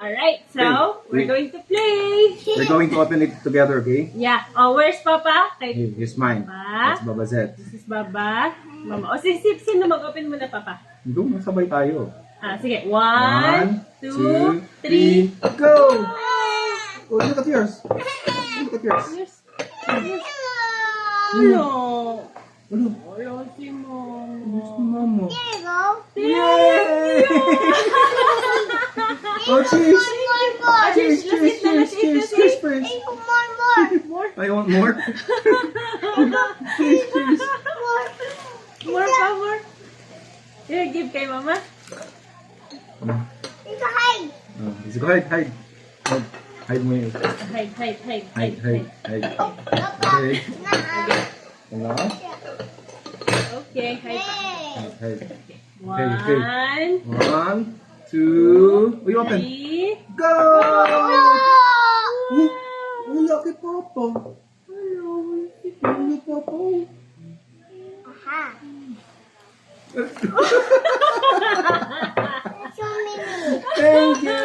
Alright, so we're going to play. We're going to open it together, okay? Yeah. Oh, where's Papa? Kay Here's mine. Papa. That's Baba Zed. This is Baba. Mama. O, sino mag-open muna, Papa? Go, sabay tayo. Sige. 1, 2, 3. 3, go! Oh, look at yours. Look at yours. Yes. Yes. No. Ano? Wala si Mama. Gusto mama. There you go. Yay! Oh, cheese! Cheers, Cheers, cheers, cheers, cheers, cheers first. Hey, more. I want more. Cheers, cheers. More power. Here, give kay Mama. Ito, hide. Oh, let's go, hide, hide. Hide, hide mo yun. Hide. Hide. Okay. Ano? Okay, hide. Hide. One, 1, 2, uy, open. 3. Go! Oh, lucky Papa. Lucky Papa. Aha. So many. Thank you.